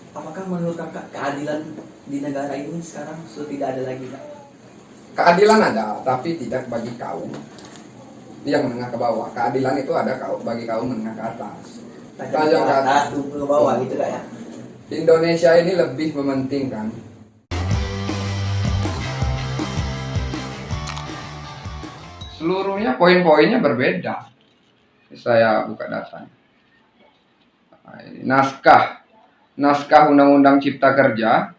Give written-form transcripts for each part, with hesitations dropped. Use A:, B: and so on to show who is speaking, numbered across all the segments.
A: apakah menurut kakak keadilan di negara ini sekarang sudah tidak ada lagi, Kak?
B: Keadilan ada, tapi tidak bagi kaum yang menengah ke bawah. Keadilan itu ada bagi kaum menengah ke atas.
A: Tajam ke atas, turun ke bawah gitu, Kak ya?
B: Indonesia ini lebih mementingkan seluruhnya, poin-poinnya berbeda. Saya buka datanya. Naskah Undang-Undang Cipta Kerja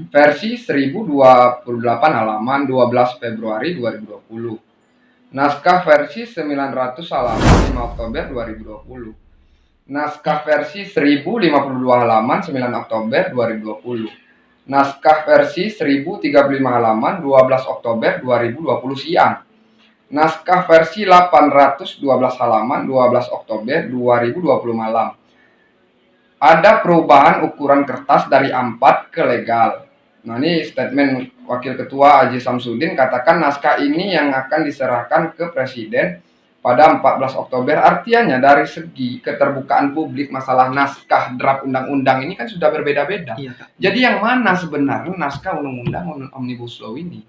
B: versi 1028 halaman 12 Februari 2020. Naskah versi 900 halaman 5 Oktober 2020. Naskah versi 1052 halaman 9 Oktober 2020. Naskah versi 1035 halaman 12 Oktober 2020 siang. Naskah versi 812 halaman 12 Oktober 2020 malam. Ada perubahan ukuran kertas dari A4 ke legal. Nah, ini statement Wakil Ketua Aji Samsudin, katakan naskah ini yang akan diserahkan ke Presiden pada 14 Oktober. Artinya dari segi keterbukaan publik masalah naskah draft undang-undang ini kan sudah berbeda-beda.
A: Iya, Kak.
B: Jadi yang mana sebenarnya naskah undang-undang Omnibus Law ini?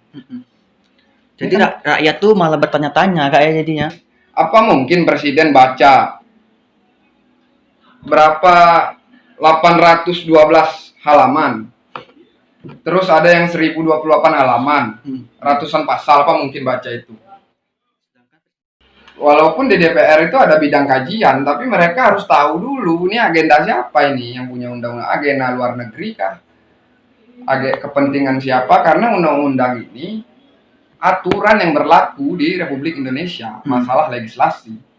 A: Jadi rakyat tuh malah bertanya-tanya kayak jadinya.
B: Apa mungkin Presiden baca berapa 812 halaman, terus ada yang 1028 halaman, ratusan pasal, apa mungkin baca itu? Walaupun di DPR itu ada bidang kajian, tapi mereka harus tahu dulu ini agenda siapa, ini yang punya undang-undang, agenda luar negeri kah, kepentingan siapa? Karena undang-undang ini aturan yang berlaku di Republik Indonesia, masalah legislasi.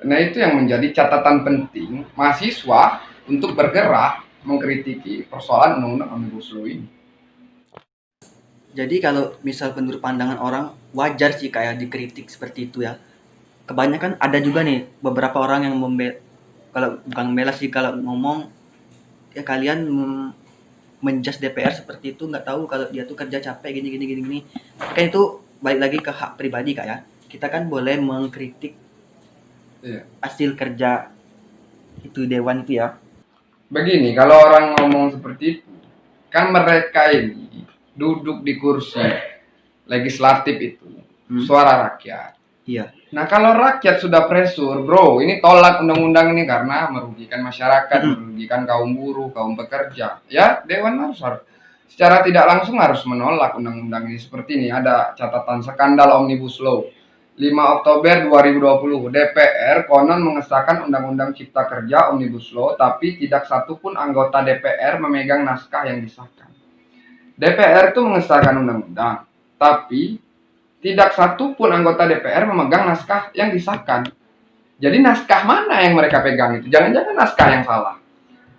B: Nah, itu yang menjadi catatan penting mahasiswa untuk bergerak mengkritiki persoalan undang-undang Omnibus Law ini.
A: Jadi kalau misal menurut pandangan orang wajar sih kayak dikritik seperti itu ya. Kebanyakan ada juga nih beberapa orang yang kalau bukan membela sih, kalau ngomong ya kalian menjudge DPR seperti itu, nggak tahu kalau dia tuh kerja capek gini. Tapi kan itu balik lagi ke hak pribadi, Kak ya. Kita kan boleh mengkritik hasil kerja itu dewan itu ya.
B: Begini, kalau orang ngomong seperti itu, kan mereka ini duduk di kursi legislatif itu, suara rakyat.
A: Iya.
B: Nah, kalau rakyat sudah pressure, bro, ini tolak undang-undang ini karena merugikan masyarakat, merugikan kaum buruh, kaum pekerja. Ya, dewan harus secara tidak langsung harus menolak undang-undang ini. Seperti ini, ada catatan skandal Omnibus Law. 5 Oktober 2020, DPR konon mengesahkan Undang-Undang Cipta Kerja Omnibus Law, tapi tidak satupun anggota DPR memegang naskah yang disahkan. DPR itu mengesahkan undang-undang, tapi tidak satupun anggota DPR memegang naskah yang disahkan. Jadi naskah mana yang mereka pegang itu? Jangan-jangan naskah yang salah.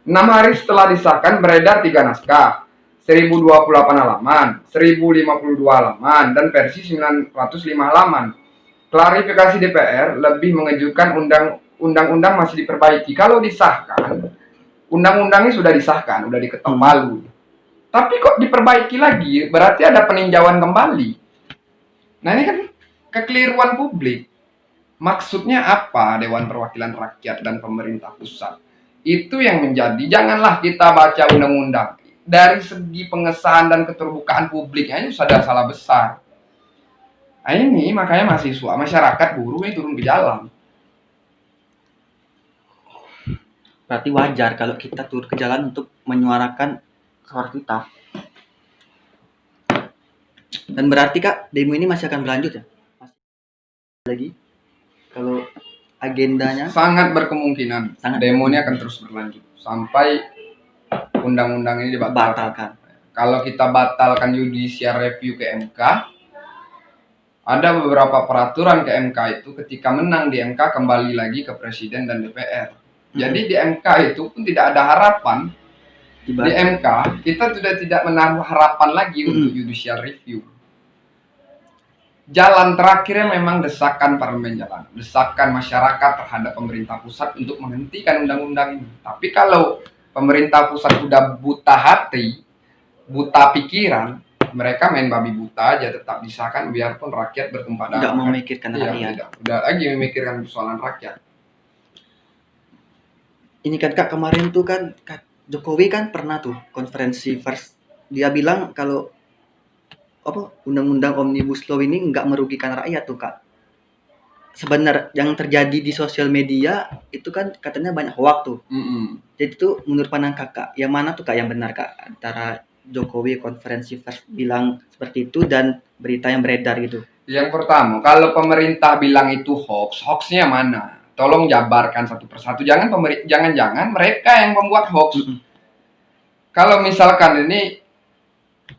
B: 6 hari setelah disahkan beredar 3 naskah. 1028 halaman, 1052 halaman, dan versi 905 halaman. Klarifikasi DPR lebih mengejutkan, undang-undang masih diperbaiki. Kalau disahkan, undang-undangnya sudah disahkan, sudah diketok palu. Tapi kok diperbaiki lagi? Berarti ada peninjauan kembali. Nah, ini kan kekeliruan publik. Maksudnya apa Dewan Perwakilan Rakyat dan pemerintah pusat? Itu yang menjadi, janganlah kita baca undang-undang dari segi pengesahan dan keterbukaan publiknya itu sudah salah besar. Nah, ini makanya mahasiswa, masyarakat, buruh ini turun ke jalan.
A: Berarti wajar kalau kita turun ke jalan untuk menyuarakan suara kita. Dan berarti Kak, demo ini masih akan berlanjut ya? Masih lagi? Kalau agendanya?
B: Sangat berkemungkinan. Demo ini akan terus berlanjut sampai undang-undang ini dibatalkan. Kalau kita batalkan judicial review ke MK, ada beberapa peraturan ke MK itu ketika menang di MK kembali lagi ke Presiden dan DPR. Jadi di MK itu pun tidak ada harapan. Di MK kita sudah tidak menaruh harapan lagi untuk judicial review. Jalan terakhirnya memang desakan parlemen, desakan masyarakat terhadap pemerintah pusat untuk menghentikan undang-undang ini. Tapi kalau pemerintah pusat sudah buta hati, buta pikiran, mereka main babi buta aja, tetap disahkan biarpun rakyat bertumpah darah.
A: Tidak memikirkan rakyat.
B: Tidak lagi memikirkan persoalan rakyat.
A: ini kan Kak, kemarin tuh kan Kak Jokowi kan pernah tuh konferensi pers. Dia bilang kalau apa undang-undang Omnibus Law ini nggak merugikan rakyat tuh Kak. Sebenarnya yang terjadi di sosial media itu kan katanya banyak hoax tuh. Jadi tuh menurut pandang Kakak, yang mana tuh Kak yang benar Kak? Antara Jokowi konferensi pers bilang seperti itu dan berita yang beredar gitu.
B: Yang pertama, kalau pemerintah bilang itu hoax, hoaxnya mana? Tolong jabarkan satu persatu. Jangan-jangan mereka yang membuat hoax. Kalau misalkan ini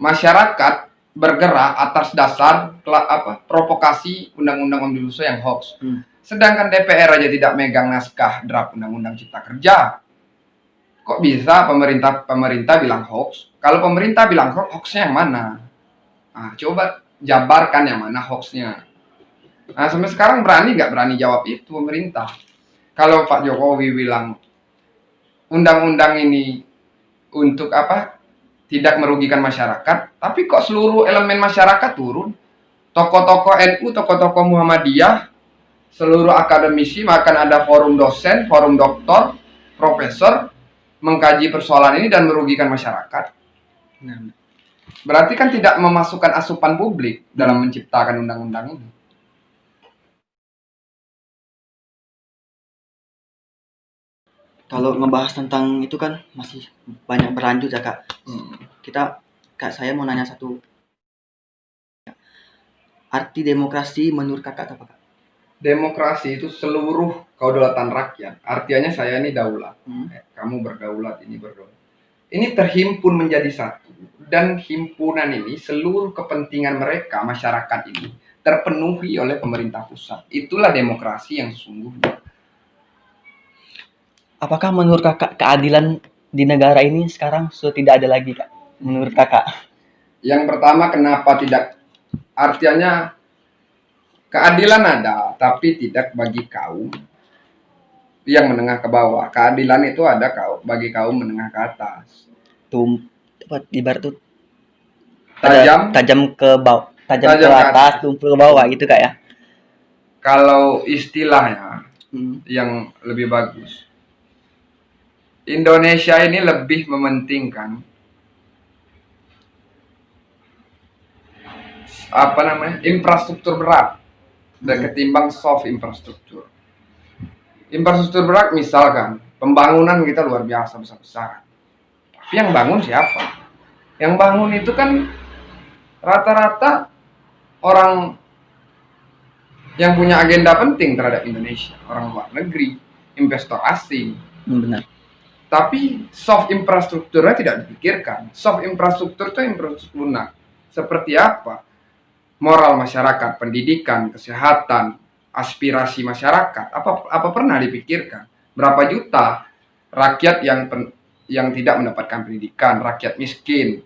B: masyarakat bergerak atas dasar provokasi undang-undang Omnibus Law yang hoax. Sedangkan DPR aja tidak megang naskah draft undang-undang Cipta Kerja. Kok bisa pemerintah bilang hoax? Kalau pemerintah bilang hoax, hoaxnya yang mana? Nah, coba jabarkan yang mana hoaxnya. Nah, sampai sekarang nggak berani jawab itu pemerintah. Kalau Pak Jokowi bilang undang-undang ini untuk tidak merugikan masyarakat, tapi kok seluruh elemen masyarakat turun? Tokoh-tokoh NU, tokoh-tokoh Muhammadiyah, seluruh akademisi, akan ada forum dosen, forum doktor, profesor, mengkaji persoalan ini dan merugikan masyarakat. Berarti kan tidak memasukkan asupan publik dalam menciptakan undang-undang ini.
A: Kalau ngebahas tentang itu kan masih banyak berlanjut ya Kak. Saya mau nanya satu. Arti demokrasi menurut Kakak apa Kak?
B: Demokrasi itu seluruh kedaulatan rakyat. Artinya saya ini daulat. Kamu berdaulat, ini berdaulat. Ini terhimpun menjadi satu. Dan himpunan ini seluruh kepentingan mereka, masyarakat ini, terpenuhi oleh pemerintah pusat. Itulah demokrasi yang sesungguhnya.
A: Apakah menurut Kakak keadilan di negara ini sekarang sudah tidak ada lagi Kak? Menurut Kakak?
B: Yang pertama, kenapa tidak? Artinya keadilan ada, tapi tidak bagi kaum yang menengah ke bawah. Keadilan itu ada bagi kaum menengah ke atas.
A: Ibarat tuh
B: tajam
A: ke bawah, tajam ke atas, tumpul ke bawah gitu Kak ya.
B: Kalau istilahnya yang lebih bagus, Indonesia ini lebih mementingkan infrastruktur berat ketimbang soft infrastruktur. Infrastruktur berat misalkan pembangunan kita luar biasa besar-besaran. Tapi yang bangun siapa? Yang bangun itu kan rata-rata orang yang punya agenda penting terhadap Indonesia, orang luar negeri, investor asing.
A: Benar.
B: Tapi soft infrastrukturnya tidak dipikirkan. Soft infrastruktur itu infrastruktur lunak. Seperti apa? Moral masyarakat, pendidikan, kesehatan, aspirasi masyarakat. Apa pernah dipikirkan? Berapa juta rakyat yang tidak mendapatkan pendidikan, rakyat miskin,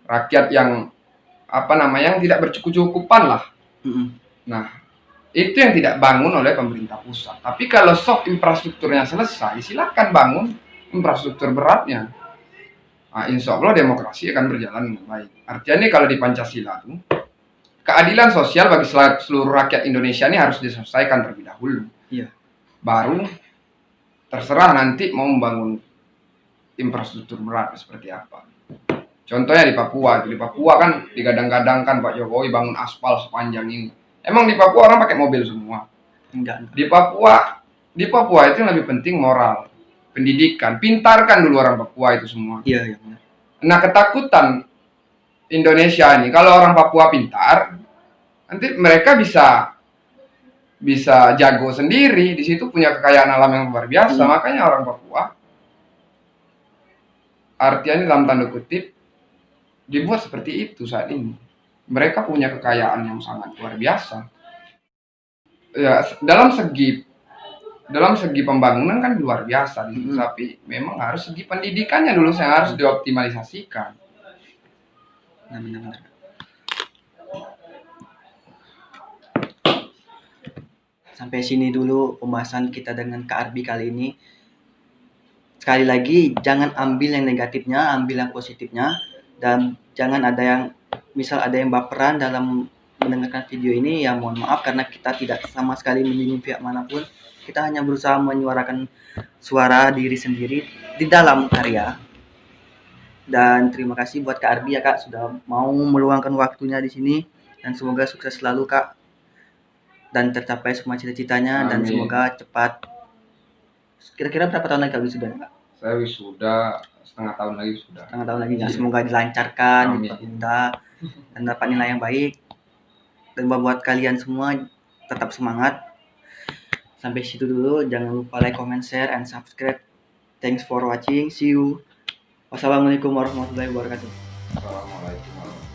B: rakyat yang yang tidak bercukupan lah. Nah, itu yang tidak bangun oleh pemerintah pusat. Tapi kalau soft infrastrukturnya selesai, silakan bangun infrastruktur beratnya. Nah, insya Allah demokrasi akan berjalan dengan baik. Artinya nih kalau di Pancasila tuh, keadilan sosial bagi seluruh rakyat Indonesia ini harus diselesaikan terlebih dahulu.
A: Iya.
B: Baru terserah nanti mau membangun infrastruktur berat seperti apa. Contohnya di Papua. Di Papua kan digadang-gadangkan Pak Jokowi bangun aspal sepanjang ini. Emang di Papua orang pakai mobil semua?
A: Enggak.
B: Di Papua itu yang lebih penting moral, pendidikan, pintarkan dulu orang Papua itu semua.
A: Iya, benar.
B: Nah, ketakutan Indonesia ini kalau orang Papua pintar, nanti mereka bisa jago sendiri, di situ punya kekayaan alam yang luar biasa. Makanya orang Papua artinya dalam tanda kutip dibuat seperti itu saat ini. Mereka punya kekayaan yang sangat luar biasa. Ya, dalam segi pembangunan kan luar biasa, tapi memang harus segi pendidikannya dulu yang harus dioptimalisasikan.
A: Benar. Sampai sini dulu pembahasan kita dengan Kak Arbi kali ini. Sekali lagi, jangan ambil yang negatifnya, ambil yang positifnya, dan jangan ada yang misal ada yang baperan dalam mendengarkan video ini, ya mohon maaf karena kita tidak sama sekali menyinggung pihak manapun. Kita hanya berusaha menyuarakan suara diri sendiri di dalam karya. Dan terima kasih buat Kak Arbi ya Kak sudah mau meluangkan waktunya di sini, dan semoga sukses selalu Kak dan tercapai semua cita-citanya. Dan
B: Amin.
A: semoga cepat. Kira-kira berapa tahun lagi Kak wisuda Kak?
B: Saya wisuda setengah tahun lagi sudah.
A: Setengah tahun lagi ya.
B: Iya.
A: Semoga dilancarkan,
B: Amin.
A: dipermudah dan dapat nilai yang baik. Dan buat kalian semua tetap semangat. Sampai situ dulu, jangan lupa like, comment, share, and subscribe. Thanks for watching. See you. Wassalamualaikum warahmatullahi wabarakatuh.
B: Assalamualaikum warahmatullahi wabarakatuh.